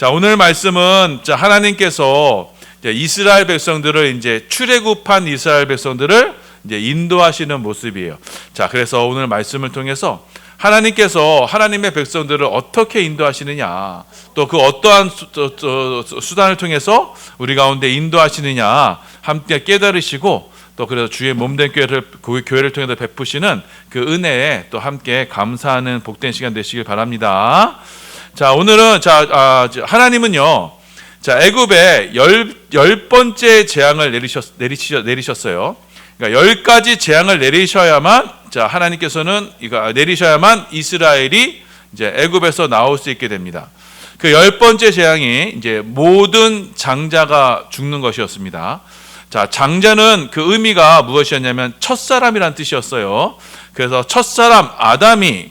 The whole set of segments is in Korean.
자, 오늘 말씀은 하나님께서 이스라엘 백성들을 이제 출애굽한 이스라엘 백성들을 이제 인도하시는 모습이에요. 자, 그래서 오늘 말씀을 통해서 하나님께서 하나님의 백성들을 어떻게 인도하시느냐, 또 그 어떠한 수단을 통해서 우리 가운데 인도하시느냐 함께 깨달으시고, 또 그래서 주의 몸된 교회를 통해서 베푸시는 그 은혜에 또 함께 감사하는 복된 시간 되시길 바랍니다. 자, 오늘은 하나님은요, 애굽에 열 번째 재앙을 내리셨어요. 그러니까 10가지 재앙을 내리셔야만 이스라엘이 이제 애굽에서 나올 수 있게 됩니다. 그 10번째 재앙이 이제 모든 장자가 죽는 것이었습니다. 자, 장자는 그 의미가 무엇이었냐면 첫사람이란 뜻이었어요. 그래서 첫사람 아담이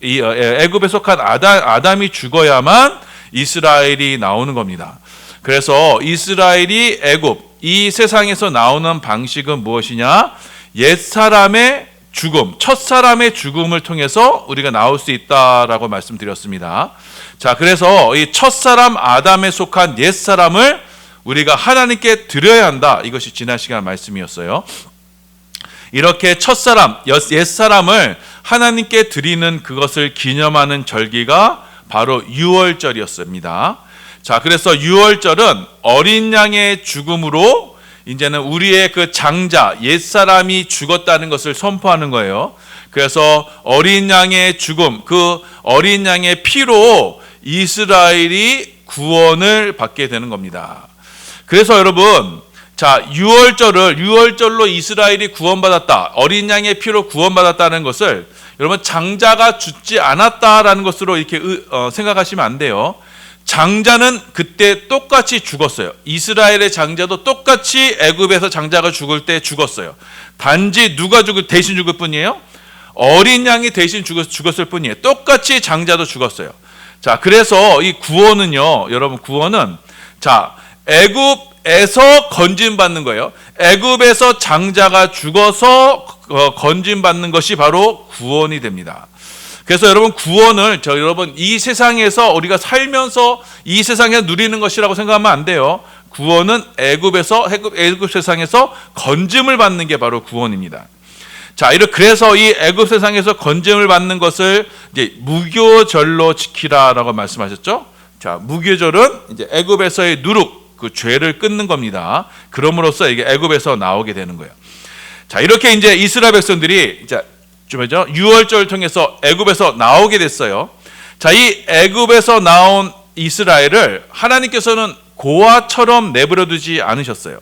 애굽에 속한 아담이 죽어야만 이스라엘이 나오는 겁니다. 그래서 이스라엘이 애굽, 이 세상에서 나오는 방식은 무엇이냐? 옛사람의 죽음, 첫사람의 죽음을 통해서 우리가 나올 수 있다라고 말씀드렸습니다. 자, 그래서 이 첫사람 아담에 속한 옛사람을 우리가 하나님께 드려야 한다. 이것이 지난 시간 말씀이었어요. 이렇게 첫사람, 옛사람을 하나님께 드리는 그것을 기념하는 절기가 바로 유월절이었습니다. 자, 그래서 유월절은 어린 양의 죽음으로 이제는 우리의 그 장자, 옛사람이 죽었다는 것을 선포하는 거예요. 그래서 어린 양의 죽음, 그 어린 양의 피로 이스라엘이 구원을 받게 되는 겁니다. 그래서 여러분, 자, 유월절로 이스라엘이 구원받았다, 어린 양의 피로 구원받았다는 것을 여러분 장자가 죽지 않았다라는 것으로 이렇게 생각하시면 안 돼요. 장자는 그때 똑같이 죽었어요. 이스라엘의 장자도 똑같이 애굽에서 장자가 죽을 때 죽었어요. 단지 누가 대신 죽을 뿐이에요? 어린 양이 대신 죽었을 뿐이에요. 똑같이 장자도 죽었어요. 자, 그래서 이 구원은요, 여러분, 구원은 애굽에서 건진받는 거예요. 애굽에서 장자가 죽어서 건진받는 것이 바로 구원이 됩니다. 그래서 여러분, 구원을 여러분 이 세상에서 우리가 살면서 이 세상에 누리는 것이라고 생각하면 안 돼요. 구원은 애굽 세상에서 건짐을 받는 게 바로 구원입니다. 자, 그래서 이 애굽 세상에서 건짐을 받는 것을 이제 무교절로 지키라라고 말씀하셨죠. 자, 무교절은 이제 애굽에서의 누룩, 그 죄를 끊는 겁니다. 그럼으로써 이게 애굽에서 나오게 되는 거예요. 자, 이렇게 이제 이스라엘 백성들이 유월절을 통해서 애굽에서 나오게 됐어요. 자, 이 애굽에서 나온 이스라엘을 하나님께서는 고아처럼 내버려 두지 않으셨어요.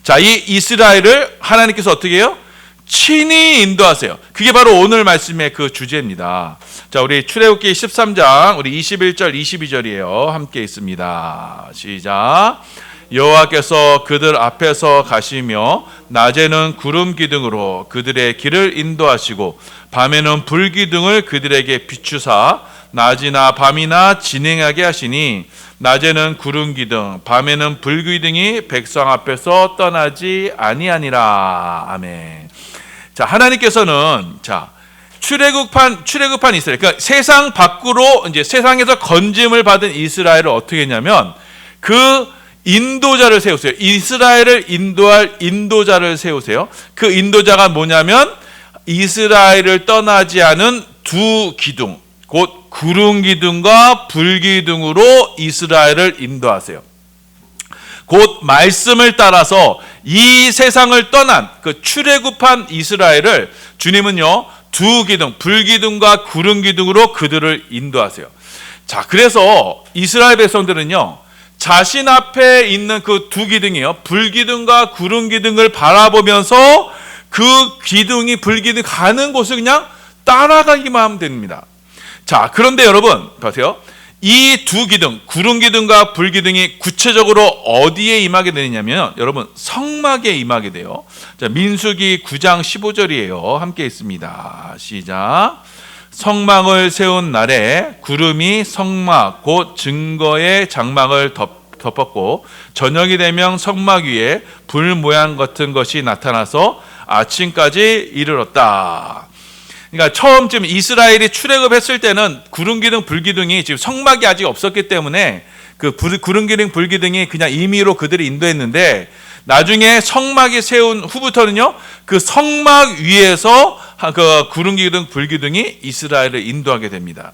자, 이 이스라엘을 하나님께서 어떻게 해요? 친히 인도하세요. 그게 바로 오늘 말씀의 그 주제입니다. 자, 우리 출애굽기 13장 우리 21절 22절이에요. 함께 있습니다. 시작. 여호와께서 그들 앞에서 가시며 낮에는 구름 기둥으로 그들의 길을 인도하시고 밤에는 불 기둥을 그들에게 비추사 낮이나 밤이나 진행하게 하시니 낮에는 구름 기둥 밤에는 불 기둥이 백성 앞에서 떠나지 아니하니라. 아멘. 자, 하나님께서는 출애굽한 이스라엘, 그러니까 세상 밖으로 이제 세상에서 건짐을 받은 이스라엘을 어떻게 했냐면 그 인도자를 세우세요. 이스라엘을 인도할 인도자를 세우세요. 그 인도자가 뭐냐면 이스라엘을 떠나지 않은 두 기둥, 곧 구름 기둥과 불 기둥으로 이스라엘을 인도하세요. 곧 말씀을 따라서 이 세상을 떠난 그 출애굽한 이스라엘을 주님은요, 두 기둥, 불 기둥과 구름 기둥으로 그들을 인도하세요. 자, 그래서 이스라엘 백성들은요, 자신 앞에 있는 그 두 기둥이요, 불기둥과 구름기둥을 바라보면서 그 기둥이 불기둥이 가는 곳을 그냥 따라가기만 하면 됩니다. 자, 그런데 여러분 보세요. 이 두 기둥, 구름기둥과 불기둥이 구체적으로 어디에 임하게 되느냐면 여러분 성막에 임하게 돼요. 자, 민수기 9장 15절이에요. 함께 있습니다. 시작. 성막을 세운 날에 구름이 성막 곧 증거의 장막을 덮었고 저녁이 되면 성막 위에 불 모양 같은 것이 나타나서 아침까지 이르렀다. 그러니까 처음쯤 이스라엘이 출애굽했을 때는 구름기둥 불기둥이 지금 성막이 아직 없었기 때문에 그 구름기둥 불기둥이 그냥 임의로 그들이 인도했는데, 나중에 성막이 세운 후부터는요 그 성막 위에서 그 구름기둥 불기둥이 이스라엘을 인도하게 됩니다.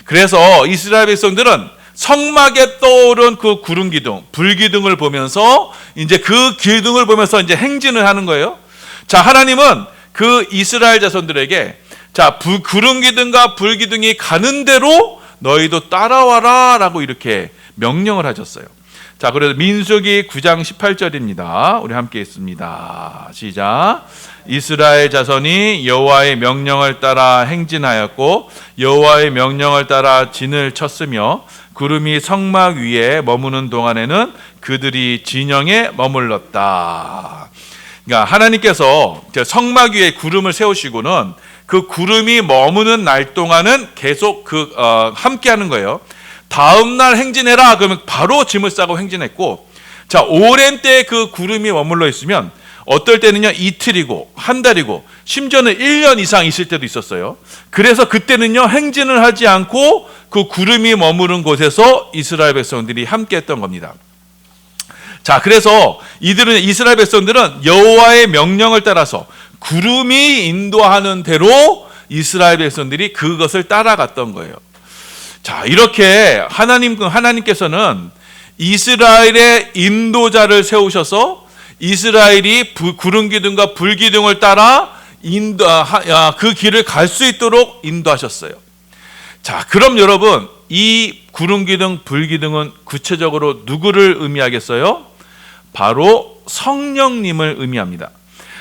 그래서 이스라엘 백성들은 성막에 떠오른 그 구름기둥 불기둥을 보면서 이제 그 기둥을 보면서 이제 행진을 하는 거예요. 자, 하나님은 그 이스라엘 자손들에게 자, 구름기둥과 불기둥이 가는 대로 너희도 따라와라 라고 이렇게 명령을 하셨어요. 자, 그래서 민수기 9장 18절입니다. 우리 함께 읽습니다. 시작. 이스라엘 자손이 여호와의 명령을 따라 행진하였고 여호와의 명령을 따라 진을 쳤으며 구름이 성막 위에 머무는 동안에는 그들이 진영에 머물렀다. 그러니까 하나님께서 성막 위에 구름을 세우시고는 그 구름이 머무는 날 동안은 계속 함께하는 거예요. 다음 날 행진해라 그러면 바로 짐을 싸고 행진했고, 자, 오랜 때 그 구름이 머물러 있으면 어떨 때는요 이틀이고 한 달이고 심지어는 1년 이상 있을 때도 있었어요. 그래서 그때는요 행진을 하지 않고 그 구름이 머무른 곳에서 이스라엘 백성들이 함께 했던 겁니다. 자, 그래서 이스라엘 백성들은 여호와의 명령을 따라서 구름이 인도하는 대로 이스라엘 백성들이 그것을 따라갔던 거예요. 자, 이렇게 하나님께서는 이스라엘의 인도자를 세우셔서 이스라엘이 구름기둥과 불기둥을 따라 그 길을 갈 수 있도록 인도하셨어요. 자, 그럼 여러분, 이 구름기둥, 불기둥은 구체적으로 누구를 의미하겠어요? 바로 성령님을 의미합니다.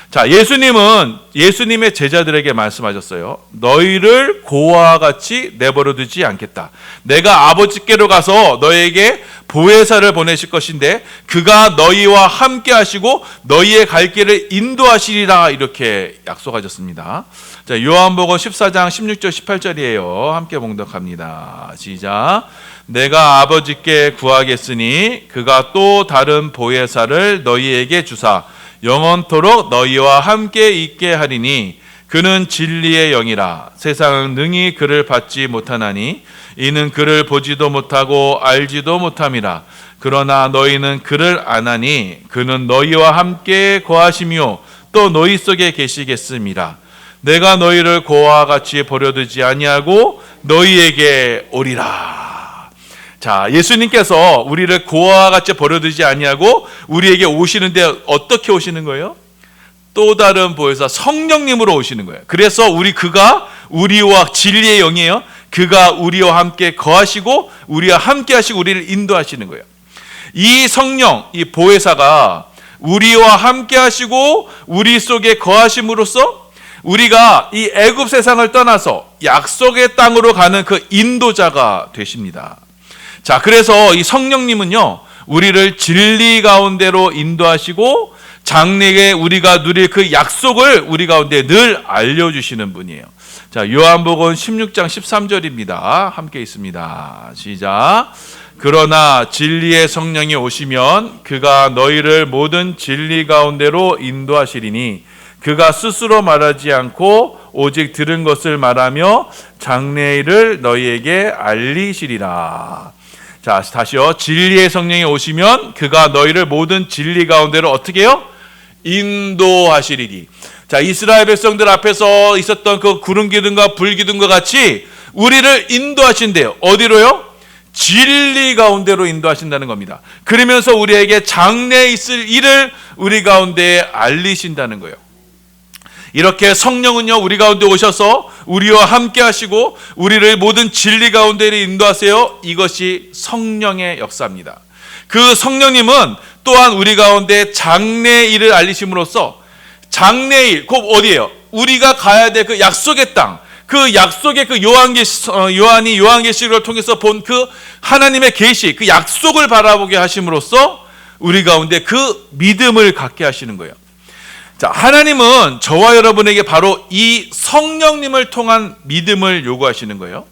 자, 예수님은 예수님의 제자들에게 말씀하셨어요. 너희를 고아와 같이 내버려 두지 않겠다. 내가 아버지께로 가서 너희에게 보혜사를 보내실 것인데 그가 너희와 함께 하시고 너희의 갈 길을 인도하시리라, 이렇게 약속하셨습니다. 자, 요한복음 14장 16절 18절이에요. 함께 봉독합니다. 시작. 내가 아버지께 구하겠으니 그가 또 다른 보혜사를 너희에게 주사 영원토록 너희와 함께 있게 하리니 그는 진리의 영이라. 세상은 능히 그를 받지 못하나니 이는 그를 보지도 못하고 알지도 못함이라. 그러나 너희는 그를 아나니 그는 너희와 함께 거하시며 또 너희 속에 계시겠음이라. 내가 너희를 고아와 같이 버려두지 아니하고 너희에게 오리라. 자, 예수님께서 우리를 고아와 같이 버려두지 아니하고 우리에게 오시는데 어떻게 오시는 거예요? 또 다른 보혜사 성령님으로 오시는 거예요. 그래서 그가 우리와 진리의 영이에요. 그가 우리와 함께 거하시고 우리와 함께 하시고 우리를 인도하시는 거예요. 이 성령, 이 보혜사가 우리와 함께 하시고 우리 속에 거하심으로써 우리가 이 애굽 세상을 떠나서 약속의 땅으로 가는 그 인도자가 되십니다. 자, 그래서 이 성령님은요 우리를 진리 가운데로 인도하시고 장래에 우리가 누릴 그 약속을 우리 가운데 늘 알려주시는 분이에요. 자, 요한복음 16장 13절입니다. 함께 있습니다. 시작. 그러나 진리의 성령이 오시면 그가 너희를 모든 진리 가운데로 인도하시리니 그가 스스로 말하지 않고 오직 들은 것을 말하며 장래의 일을 너희에게 알리시리라. 자, 다시요. 진리의 성령이 오시면 그가 너희를 모든 진리 가운데로 어떻게 해요? 인도하시리니. 자, 이스라엘 백성들 앞에서 있었던 그 구름기둥과 불기둥과 같이 우리를 인도하신대요. 어디로요? 진리 가운데로 인도하신다는 겁니다. 그러면서 우리에게 장래에 있을 일을 우리 가운데에 알리신다는 거예요. 이렇게 성령은요 우리 가운데 오셔서 우리와 함께 하시고 우리를 모든 진리 가운데로 인도하세요. 이것이 성령의 역사입니다. 그 성령님은 또한 우리 가운데 장래의 일을 알리심으로써 장래의 일, 곧 어디예요? 우리가 가야 될 그 약속의 땅, 그 약속의 그 요한이 요한계시록을 통해서 본 그 하나님의 계시, 그 약속을 바라보게 하심으로써 우리 가운데 그 믿음을 갖게 하시는 거예요. 자, 하나님은 저와 여러분에게 바로 이 성령님을 통한 믿음을 요구하시는 거예요.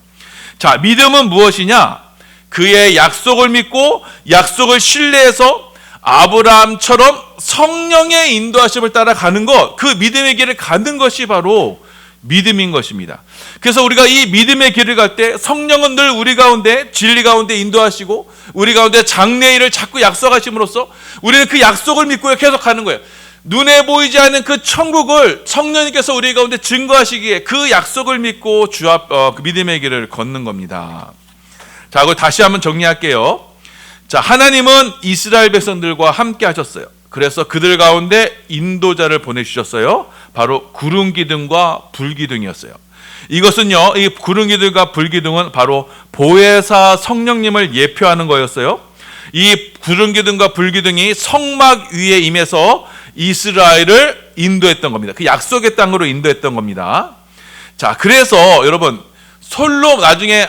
자, 믿음은 무엇이냐? 그의 약속을 믿고 약속을 신뢰해서 아브라함처럼 성령의 인도하심을 따라가는 것, 그 믿음의 길을 가는 것이 바로 믿음인 것입니다. 그래서 우리가 이 믿음의 길을 갈 때 성령은 늘 우리 가운데 진리 가운데 인도하시고 우리 가운데 장래일을 자꾸 약속하심으로써 우리는 그 약속을 믿고 계속 가는 거예요. 눈에 보이지 않는 그 천국을 성령님께서 우리 가운데 증거하시기에 그 약속을 믿고 주 앞 그 믿음의 길을 걷는 겁니다. 자, 그걸 다시 한번 정리할게요. 자, 하나님은 이스라엘 백성들과 함께 하셨어요. 그래서 그들 가운데 인도자를 보내주셨어요. 바로 구름 기둥과 불 기둥이었어요. 이것은요, 이 구름 기둥과 불 기둥은 바로 보혜사 성령님을 예표하는 거였어요. 이 구름 기둥과 불 기둥이 성막 위에 임해서 이스라엘을 인도했던 겁니다. 그 약속의 땅으로 인도했던 겁니다. 자, 그래서 여러분 나중에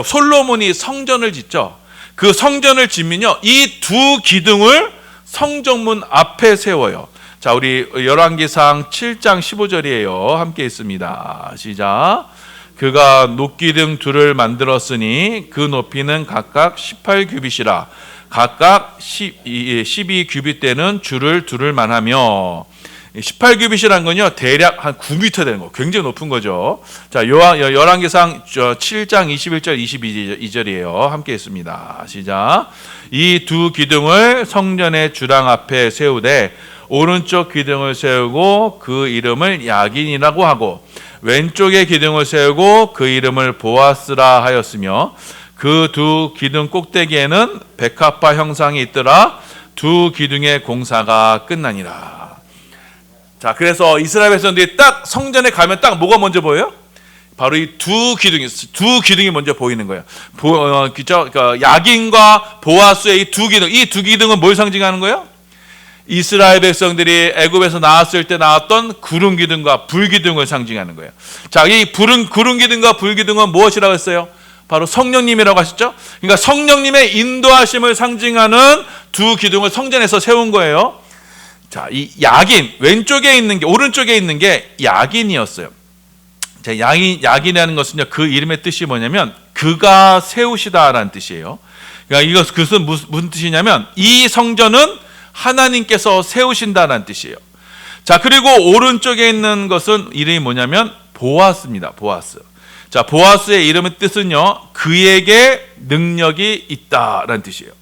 솔로몬이 성전을 짓죠. 그 성전을 짓면요, 이 두 기둥을 성정문 앞에 세워요. 자, 우리 열왕기상 7장 15절이에요. 함께 있습니다. 시작. 그가 녹기둥 둘을 만들었으니 그 높이는 각각 18규빗이라 각각 12규빗 되는 줄을 두를 만하며 18규빗이라는 건요, 대략 한 9m 되는 거, 굉장히 높은 거죠. 자, 열왕기상 7장 21절 22절이에요. 함께 있습니다. 시작. 이 두 기둥을 성전의 주랑 앞에 세우되 오른쪽 기둥을 세우고 그 이름을 야긴이라고 하고 왼쪽의 기둥을 세우고 그 이름을 보아스라 하였으며 그 두 기둥 꼭대기에는 백합화 형상이 있더라. 두 기둥의 공사가 끝나니라. 자, 그래서 이스라엘 백성들이 딱 성전에 가면 딱 뭐가 먼저 보여요? 바로 이 두 기둥이 먼저 보이는 거예요. 그러니까 야긴과 보아스의 이 두 기둥은 뭘 상징하는 거예요? 이스라엘 백성들이 애굽에서 나왔을 때 나왔던 구름 기둥과 불 기둥을 상징하는 거예요. 자, 이 구름 기둥과 불 기둥은 무엇이라고 했어요? 바로 성령님이라고 하셨죠? 그러니까 성령님의 인도하심을 상징하는 두 기둥을 성전에서 세운 거예요. 자, 이 야긴, 왼쪽에 있는 게, 오른쪽에 있는 게 야긴이었어요. 자, 야긴이라는 것은요, 그 이름의 뜻이 뭐냐면, 그가 세우시다라는 뜻이에요. 그러니까 그것은 무슨 뜻이냐면, 이 성전은 하나님께서 세우신다라는 뜻이에요. 자, 그리고 오른쪽에 있는 것은 이름이 뭐냐면, 보아스입니다. 보아스. 자, 보아스의 이름의 뜻은요, 그에게 능력이 있다라는 뜻이에요.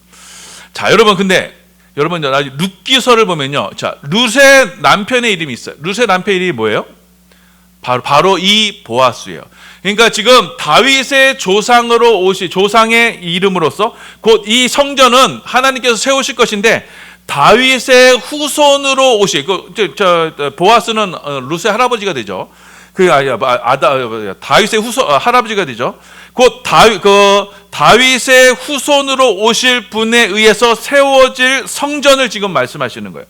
자, 여러분, 근데, 여러분, 룻기서를 보면요. 자, 룻의 남편의 이름이 있어요. 룻의 남편의 이름이 뭐예요? 바로 이 보아스예요. 그러니까 지금 다윗의 조상의 이름으로서 곧 이 성전은 하나님께서 세우실 것인데 다윗의 후손으로 오실, 보아스는 룻의 할아버지가 되죠. 다윗의 할아버지가 되죠. 곧 다윗의 후손으로 오실 분에 의해서 세워질 성전을 지금 말씀하시는 거예요.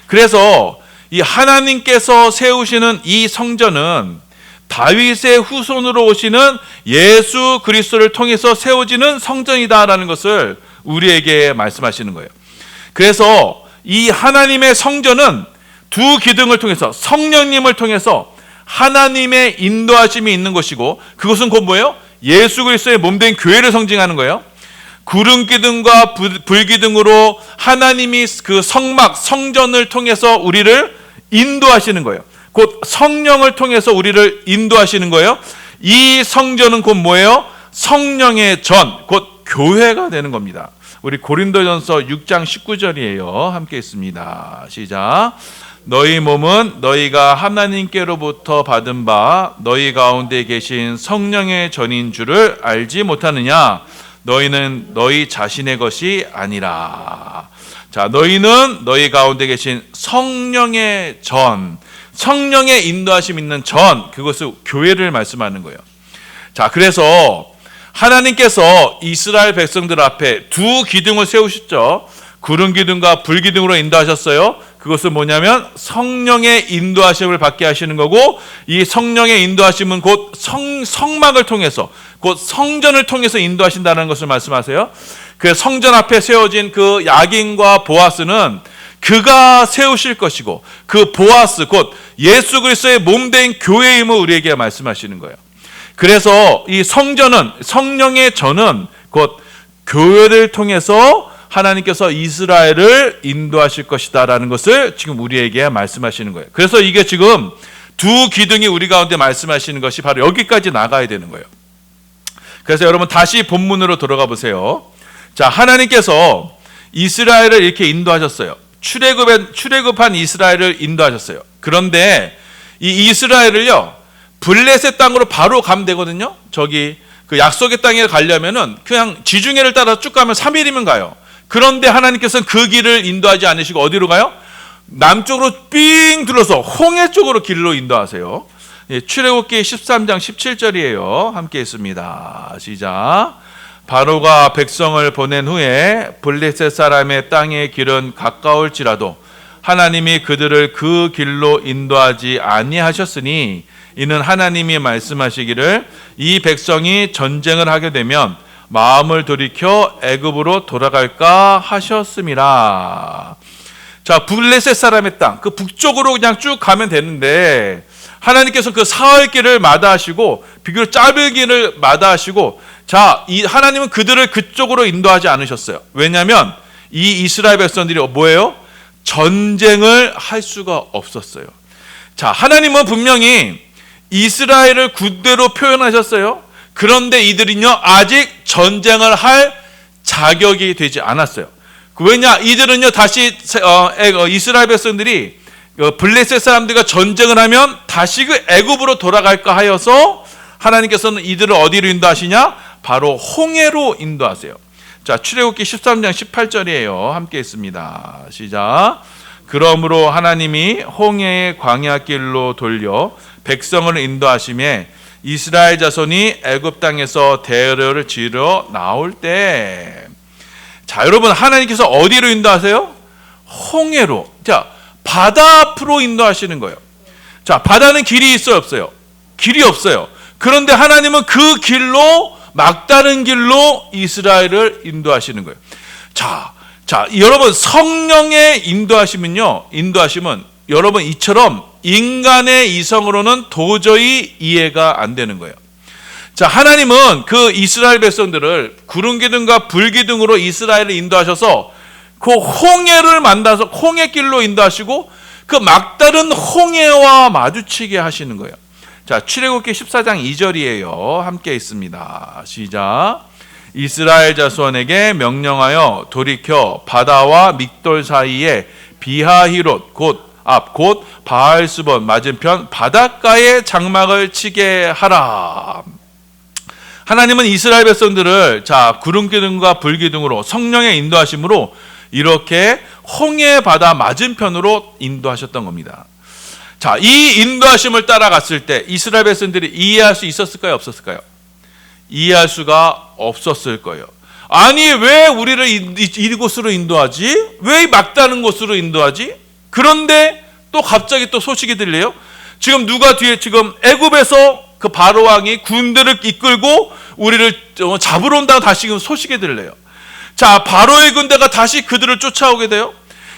그래서 이 하나님께서 세우시는 이 성전은 다윗의 후손으로 오시는 예수 그리스도를 통해서 세워지는 성전이다라는 것을 우리에게 말씀하시는 거예요. 그래서 이 하나님의 성전은 두 기둥을 통해서 성령님을 통해서 하나님의 인도하심이 있는 것이고 그것은 곧 뭐예요? 예수 그리스도의 몸된 교회를 상징하는 거예요. 구름 기둥과 불 기둥으로 하나님이 그 성전을 통해서 우리를 인도하시는 거예요. 곧 성령을 통해서 우리를 인도하시는 거예요. 이 성전은 곧 뭐예요? 성령의 전, 곧 교회가 되는 겁니다. 우리 고린도전서 6장 19절이에요. 함께 있습니다. 시작. 너희 몸은 너희가 하나님께로부터 받은 바 너희 가운데 계신 성령의 전인 줄을 알지 못하느냐? 너희는 너희 자신의 것이 아니라. 자, 너희는 너희 가운데 계신 성령의 전, 성령의 인도하심 있는 전, 그것을 교회를 말씀하는 거예요. 자, 그래서 하나님께서 이스라엘 백성들 앞에 두 기둥을 세우셨죠. 구름 기둥과 불 기둥으로 인도하셨어요. 그것은 뭐냐면 성령의 인도하심을 받게 하시는 거고, 이 성령의 인도하심은 곧 성막을 통해서, 곧 성전을 통해서 인도하신다는 것을 말씀하세요. 그 성전 앞에 세워진 그 야긴과 보아스는 그가 세우실 것이고, 그 보아스 곧 예수 그리스도의 몸된 교회임을 우리에게 말씀하시는 거예요. 그래서 이 성전은, 성령의 전은 곧 교회를 통해서 하나님께서 이스라엘을 인도하실 것이다라는 것을 지금 우리에게 말씀하시는 거예요. 그래서 이게 지금 두 기둥이 우리 가운데 말씀하시는 것이 바로 여기까지 나가야 되는 거예요. 그래서 여러분 다시 본문으로 돌아가 보세요. 자, 하나님께서 이스라엘을 이렇게 인도하셨어요. 출애굽한 이스라엘을 인도하셨어요. 그런데 이 이스라엘을요, 블레셋 땅으로 바로 가면 되거든요. 저기 그 약속의 땅에 가려면은 그냥 지중해를 따라 쭉 가면 3일이면 가요. 그런데 하나님께서는 그 길을 인도하지 않으시고 어디로 가요? 남쪽으로 삥 둘러서 홍해 쪽으로 길로 인도하세요. 출애굽기 13장 17절이에요. 함께 있습니다. 시작. 바로가 백성을 보낸 후에 블레셋 사람의 땅의 길은 가까울지라도 하나님이 그들을 그 길로 인도하지 아니하셨으니 이는 하나님이 말씀하시기를 이 백성이 전쟁을 하게 되면 마음을 돌이켜 애굽으로 돌아갈까 하셨음이라. 자, 블레셋 사람의 땅, 그 북쪽으로 그냥 쭉 가면 되는데 하나님께서 그 사흘 길을 마다하시고 비교적 짧은 길을 마다하시고, 자, 이 하나님은 그들을 그쪽으로 인도하지 않으셨어요. 왜냐하면 이 이스라엘 백성들이 뭐예요? 전쟁을 할 수가 없었어요. 자, 하나님은 분명히 이스라엘을 군대로 표현하셨어요. 그런데 이들은요, 아직 전쟁을 할 자격이 되지 않았어요. 왜냐? 이들은요, 다시 이스라엘 백성들이 블레셋 사람들과 전쟁을 하면 다시 그 애굽으로 돌아갈까 하여서 하나님께서는 이들을 어디로 인도하시냐? 바로 홍해로 인도하세요. 자, 출애굽기 13장 18절이에요. 함께 있습니다. 시작. 그러므로 하나님이 홍해의 광야길로 돌려 백성을 인도하심에 이스라엘 자손이 애굽 땅에서 대열을 지러 나올 때, 자, 여러분 하나님께서 어디로 인도하세요? 홍해로. 자, 바다 앞으로 인도하시는 거예요. 자, 바다는 길이 있어요, 없어요? 길이 없어요. 그런데 하나님은 그 길로, 막다른 길로 이스라엘을 인도하시는 거예요. 자, 여러분 성령의 인도하심은 여러분 이처럼 인간의 이성으로는 도저히 이해가 안 되는 거예요. 자, 하나님은 그 이스라엘 백성들을 구름 기둥과 불 기둥으로 이스라엘을 인도하셔서 그 홍해를 만나서 홍해길로 인도하시고 그 막다른 홍해와 마주치게 하시는 거예요. 자, 출애굽기 14장 2절이에요. 함께 있습니다. 시작. 이스라엘 자손에게 명령하여 돌이켜 바다와 믹돌 사이에 비하히롯 곧 바알스본 맞은편 바닷가에 장막을 치게 하라. 하나님은 이스라엘 백성들을 구름 기둥과 불 기둥으로 성령의 인도하심으로 이렇게 홍해 바다 맞은편으로 인도하셨던 겁니다. 자, 이 인도하심을 따라갔을 때 이스라엘 백성들이 이해할 수 있었을까요, 없었을까요? 이해할 수가 없었을 거예요. 아니, 왜 우리를 이곳으로 인도하지? 왜 막다른 곳으로 인도하지? 그런데 또 갑자기 또 소식이 들려요. 지금 누가 뒤에 지금 애굽에서 그 바로 왕이 군대를 이끌고 우리를 잡으러 온다고 다시 지금 소식이 들려요. 자, 바로의 군대가 다시 그들을 쫓아오게 돼요.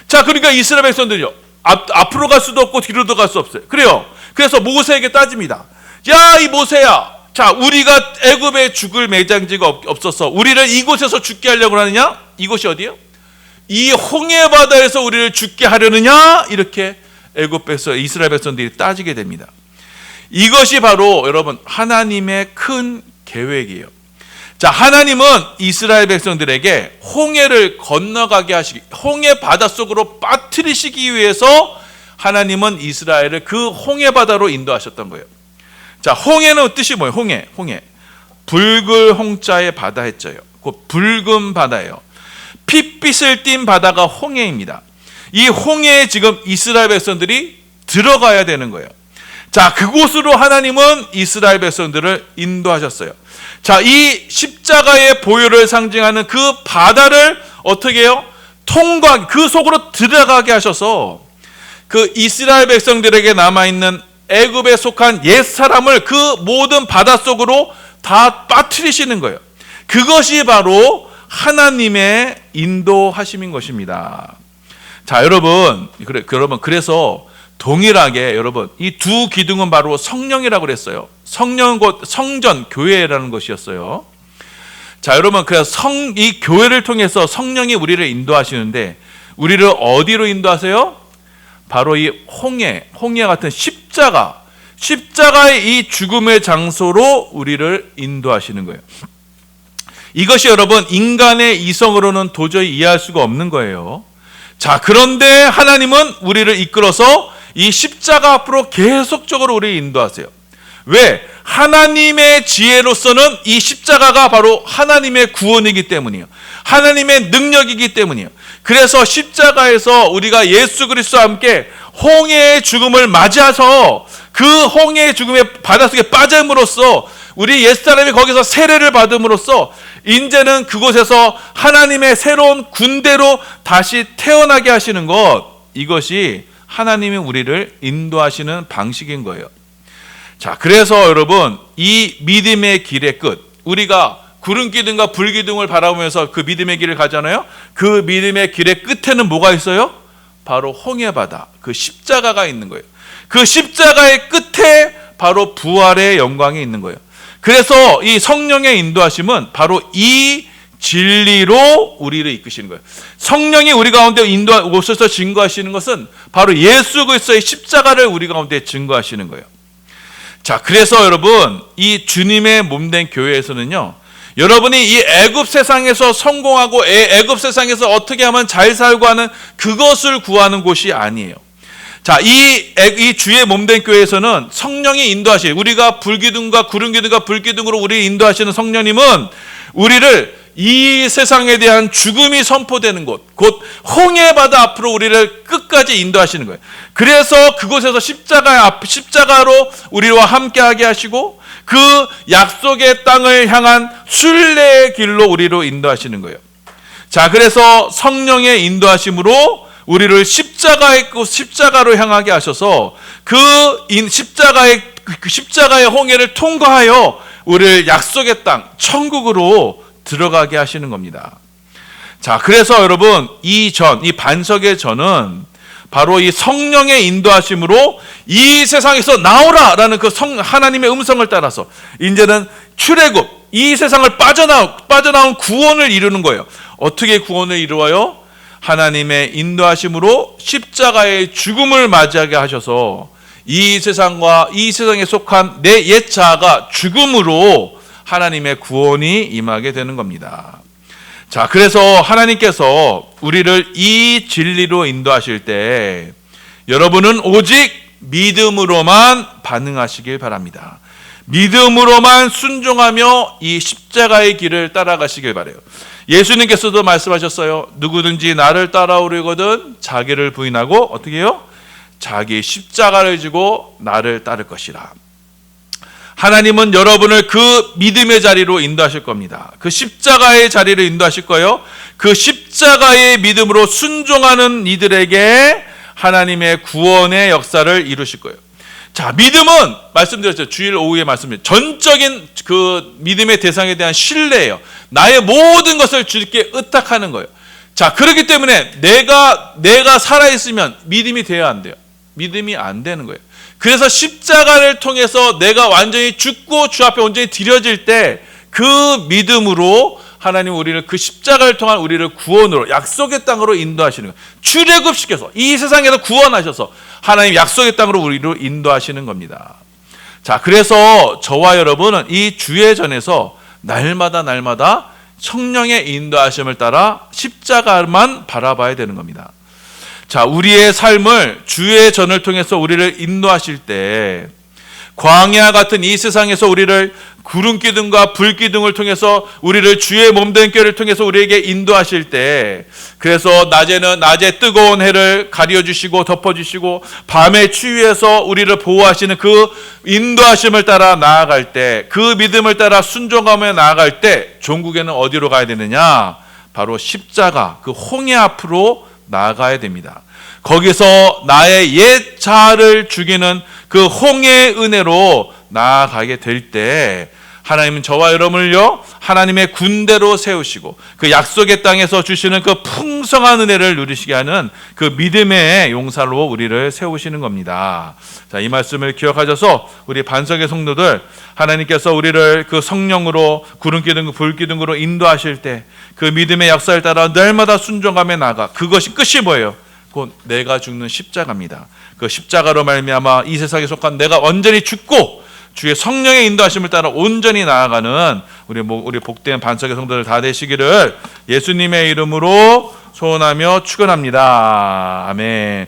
자, 그러니까 이스라엘 백성들이요, 앞으로 갈 수도 없고 뒤로도 갈 수 없어요. 그래요. 그래서 모세에게 따집니다. 야, 이 모세야, 자, 우리가 애굽에 죽을 매장지가 없어서 우리를 이곳에서 죽게 하려고 하느냐? 이곳이 어디예요? 이 홍해 바다에서 우리를 죽게 하려느냐? 이렇게 애굽 백성, 이스라엘 백성들이 따지게 됩니다. 이것이 바로 여러분 하나님의 큰 계획이에요. 자, 하나님은 이스라엘 백성들에게 홍해를 건너가게 하시기, 홍해 바다 속으로 빠뜨리시기 위해서 하나님은 이스라엘을 그 홍해 바다로 인도하셨던 거예요. 자, 홍해는 뜻이 뭐예요? 홍해. 붉은 홍자의 바다 했죠요. 그 붉은 바다예요. 핏빛을 띤 바다가 홍해입니다. 이 홍해에 지금 이스라엘 백성들이 들어가야 되는 거예요. 자, 그곳으로 하나님은 이스라엘 백성들을 인도하셨어요. 자, 이 십자가의 보혈을 상징하는 그 바다를 어떻게 해요? 그 속으로 들어가게 하셔서 그 이스라엘 백성들에게 남아있는 애굽에 속한 옛 사람을 그 모든 바다 속으로 다 빠뜨리시는 거예요. 그것이 바로 하나님의 인도하심인 것입니다. 자, 여러분, 그래서 동일하게 여러분 이 두 기둥은 바로 성령이라고 그랬어요. 성령은 곧 성전, 교회라는 것이었어요. 자, 여러분, 그래서 이 교회를 통해서 성령이 우리를 인도하시는데 우리를 어디로 인도하세요? 바로 이 홍해 같은 십자가, 십자가의 이 죽음의 장소로 우리를 인도하시는 거예요. 이것이 여러분 인간의 이성으로는 도저히 이해할 수가 없는 거예요. 자, 그런데 하나님은 우리를 이끌어서 이 십자가 앞으로 계속적으로 우리를 인도하세요. 왜? 하나님의 지혜로서는 이 십자가가 바로 하나님의 구원이기 때문이에요. 하나님의 능력이기 때문이에요. 그래서 십자가에서 우리가 예수 그리스도와 함께 홍해의 죽음을 맞이해서 그 홍해의 죽음의 바닷속에 빠짐으로써 우리 옛사람이 거기서 세례를 받음으로써 이제는 그곳에서 하나님의 새로운 군대로 다시 태어나게 하시는 것, 이것이 하나님이 우리를 인도하시는 방식인 거예요. 자, 그래서 여러분 이 믿음의 길의 끝, 우리가 구름 기둥과 불 기둥을 바라보면서 그 믿음의 길을 가잖아요. 그 믿음의 길의 끝에는 뭐가 있어요? 바로 홍해바다, 그 십자가가 있는 거예요. 그 십자가의 끝에 바로 부활의 영광이 있는 거예요. 그래서 이 성령의 인도하심은 바로 이 진리로 우리를 이끄시는 거예요. 성령이 우리 가운데 오셔서 증거하시는 것은 바로 예수 그리스도의 십자가를 우리 가운데 증거하시는 거예요. 자, 그래서 여러분 이 주님의 몸된 교회에서는요, 여러분이 이 애굽 세상에서 성공하고 애굽 세상에서 어떻게 하면 잘 살고 하는 그것을 구하는 곳이 아니에요. 자, 이 주의 몸된 교회에서는 성령이 인도하시는, 우리가 불기둥과 구름기둥과 불기둥으로 우리를 인도하시는 성령님은 우리를 이 세상에 대한 죽음이 선포되는 곳, 곧 홍해바다 앞으로 우리를 끝까지 인도하시는 거예요. 그래서 그곳에서 십자가로 우리와 함께하게 하시고 그 약속의 땅을 향한 순례의 길로 우리로 인도하시는 거예요. 자, 그래서 성령의 인도하심으로 우리를 십자가로 향하게 하셔서 그 십자가의 홍해를 통과하여 우리를 약속의 땅, 천국으로 들어가게 하시는 겁니다. 자, 그래서 여러분 이 반석의 전은 바로 이 성령의 인도하심으로 이 세상에서 나오라라는 그 하나님의 음성을 따라서 이제는 출애굽, 이 세상을 빠져나온 구원을 이루는 거예요. 어떻게 구원을 이루어요? 하나님의 인도하심으로 십자가의 죽음을 맞이하게 하셔서 이 세상과 이 세상에 속한 내 옛 자아가 죽음으로 하나님의 구원이 임하게 되는 겁니다. 자, 그래서 하나님께서 우리를 이 진리로 인도하실 때 여러분은 오직 믿음으로만 반응하시길 바랍니다. 믿음으로만 순종하며 이 십자가의 길을 따라가시길 바라요. 예수님께서도 말씀하셨어요. 누구든지 나를 따라오려거든 자기를 부인하고 어떻게 해요? 자기 십자가를 지고 나를 따를 것이라. 하나님은 여러분을 그 믿음의 자리로 인도하실 겁니다. 그 십자가의 자리를 인도하실 거예요. 그 십자가의 믿음으로 순종하는 이들에게 하나님의 구원의 역사를 이루실 거예요. 자, 믿음은 말씀드렸죠. 주일 오후에 말씀드렸죠. 전적인 그 믿음의 대상에 대한 신뢰예요. 나의 모든 것을 주님께 의탁하는 거예요. 자, 그렇기 때문에 내가 살아있으면 믿음이 돼야 안 돼요. 믿음이 안 되는 거예요. 그래서 십자가를 통해서 내가 완전히 죽고 주 앞에 온전히 드려질 때 그 믿음으로 하나님 우리를 그 십자가를 통한 우리를 구원으로 약속의 땅으로 인도하시는 거예요. 출애굽시켜서 이 세상에서 구원하셔서 하나님 약속의 땅으로 우리를 인도하시는 겁니다. 자, 그래서 저와 여러분은 이 주의 전에서 날마다 성령의 인도하심을 따라 십자가만 바라봐야 되는 겁니다. 자, 우리의 삶을 주의 전을 통해서 우리를 인도하실 때 광야 같은 이 세상에서 우리를 구름 기둥과 불 기둥을 통해서 우리를 주의 몸된 교회를 통해서 우리에게 인도하실 때, 그래서 낮에 뜨거운 해를 가려 주시고 덮어 주시고 밤에 추위에서 우리를 보호하시는 그 인도하심을 따라 나아갈 때, 그 믿음을 따라 순종하며 나아갈 때 종국에는 어디로 가야 되느냐? 바로 십자가, 그 홍해 앞으로 나아가야 됩니다. 거기서 나의 옛 자아를 죽이는 그 홍해의 은혜로 나아가게 될 때 하나님은 저와 여러분을요 하나님의 군대로 세우시고 그 약속의 땅에서 주시는 그 풍성한 은혜를 누리시게 하는 그 믿음의 용사로 우리를 세우시는 겁니다. 자, 이 말씀을 기억하셔서 우리 반석의 성도들, 하나님께서 우리를 그 성령으로 구름기둥 불기둥으로 인도하실 때 그 믿음의 역사를 따라 날마다 순종하며 나아가, 그것이 끝이 뭐예요? 곧 내가 죽는 십자가입니다. 그 십자가로 말미암아 이 세상에 속한 내가 완전히 죽고 주의 성령의 인도하심을 따라 온전히 나아가는 우리 복된 반석의 성도들 다 되시기를 예수님의 이름으로 소원하며 축원합니다. 아멘.